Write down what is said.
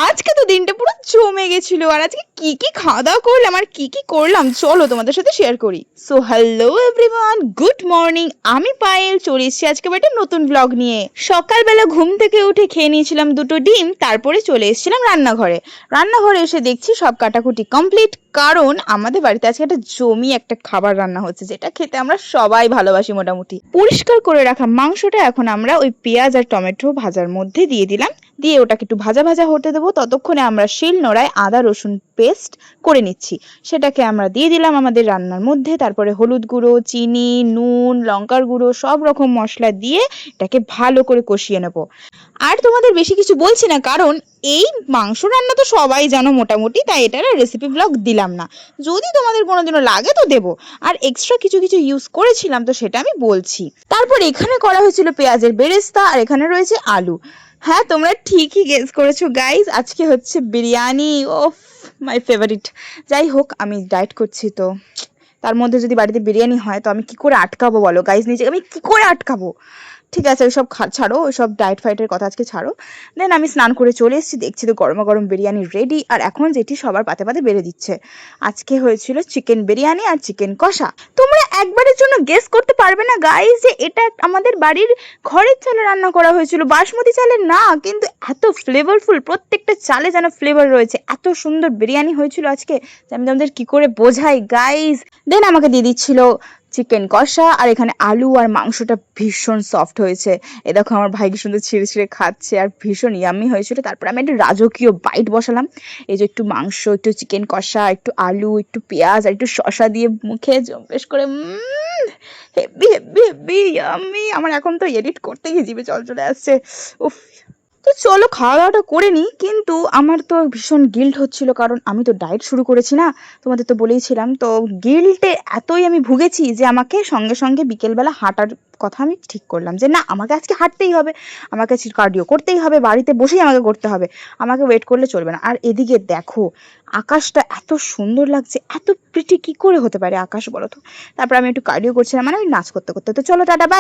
আজকে তো দিনটা পুরো জমে গেছিল। আর আজকে কি কি খাওয়া দাওয়া করলাম আর কি কি করলাম চলো তোমাদের সাথে শেয়ার করি। So hello everyone, good morning. আমি পায়েল চলে এসেছি আজকে একটা নতুন ব্লগ নিয়ে। সকালবেলা ঘুম থেকে উঠে খেয়ে নিয়েছিলাম দুটো ডিম, তারপরে চলে এসেছিলাম রান্নাঘরে। রান্নাঘরে এসে দেখছি সব কাটাকুটি কমপ্লিট, কারণ আমাদের বাড়িতে আজকে একটা খাবার রান্না হচ্ছে যেটা খেতে আমরা সবাই ভালোবাসি। মোটামুটি পরিষ্কার করে রাখা মাংসটা এখন আমরা ওই পেঁয়াজ আর টমেটো ভাজার মধ্যে দিয়ে দিলাম, দিয়ে ওটাকে একটু ভাজা ভাজা হতে দেবো। ততক্ষণে আমরা শিল নোড়ায় আদা রসুন পেস্ট করে নিচ্ছি, সেটাকে আমরা দিয়ে দিলাম আমাদের রান্নার মধ্যে। তারপরে হলুদ গুঁড়ো, চিনি, নুন, লঙ্কার গুঁড়ো সব রকম মশলা দিয়ে এটাকে ভালো করে কষিয়ে নেবো। আর তোমাদের বেশি কিছু বলছি না, কারণ এই মাংস রান্না তো সবাই জানো মোটামুটি, তাই এটার রেসিপি ব্লগ দিলাম না। যদি তোমাদের কোনোদিনও লাগে তো দেবো। আর এক্সট্রা কিছু কিছু ইউজ করেছিলাম তো সেটা আমি বলছি। তারপর এখানে করা হয়েছিল পেঁয়াজের বেরেস্তা, আর এখানে রয়েছে আলু। হ্যাঁ, তোমরা ঠিকই গেস করেছো গাইস, আজকে হচ্ছে বিরিয়ানি। ওফ, মাই ফেভারিট। যাই হোক, আমি ডায়েট করছি তো তার মধ্যে যদি বাড়িতে বিরিয়ানি হয় তো আমি কি করে আটকাবো বলো গাইস, নিজেকে আমি কি করে আটকাবো? ঠিক আছে, ওইসব ছাড়ো, ওইসব ডায়েট ফাইটের কথা আজকে ছাড়ো। দেন আমি স্নান করে চলে এসেছি, দেখছি তো গরমা গরম বিরিয়ানি রেডি। আর এখন যেটি সবার পাতে পাতে বেড়ে দিচ্ছে, আজকে হয়েছিল চিকেন বিরিয়ানি আর চিকেন কষা। তোমরা একবারের জন্য গেস করতে পারবে না গাইস যে এটা আমাদের বাড়ির ঘরের চালে রান্না করা হয়েছিল, বাসমতি চালের না। কিন্তু এত ফ্লেভারফুল, প্রত্যেকটা চালে যেন ফ্লেভার রয়েছে, এত সুন্দর বিরিয়ানি হয়েছিল আজকে যে আমি তোমাদের কি করে বোঝাই গাইস। দেন আমাকে দিয়ে দিচ্ছিল চিকেন কষা, আর এখানে আলু আর মাংসটা ভীষণ সফট হয়েছে। এ দেখো আমার ভাই কি সুন্দর ছিঁড়ে ছিঁড়ে খাচ্ছে, আর ভীষণ ইয়াম্মি হয়েছিল। তারপর আমি একটা রাজকীয় বাইট বসালাম। এই যে একটু মাংস, একটু চিকেন কষা, একটু আলু, একটু পেঁয়াজ আর একটু শসা দিয়ে মুখে জম্পেশ করে হেভি হেভি হেভি ইয়াম্মি। আমার এখন তো এডিট করতে গিয়ে জিভে জল চলে আসছে। উফ। তো চলো খাওয়া দাওয়াটা করে নিই, কিন্তু আমার তো ভীষণ গিল্ট হচ্ছিল, কারণ আমি তো ডায়েট শুরু করেছি না, তোমাদের তো বলেইছিলাম। তো গিল্টে এতই আমি ভুগেছি যে আমাকে সঙ্গে সঙ্গে বিকেলবেলা হাঁটার কথা আমি ঠিক করলাম যে না, আমাকে আজকে হাঁটতেই হবে, আমাকে কার্ডিও করতেই হবে, বাড়িতে বসেই আমাকে করতে হবে, আমাকে ওয়েট করলে চলবে না। আর এদিকে দেখো আকাশটা এত সুন্দর লাগছে, এত প্রিটি কি করে হতে পারে আকাশ বলো তো। তারপর আমি একটু কার্ডিও করছিলাম, মানে আমি নাচ করতে করতে। তো চলো টাটা বাই।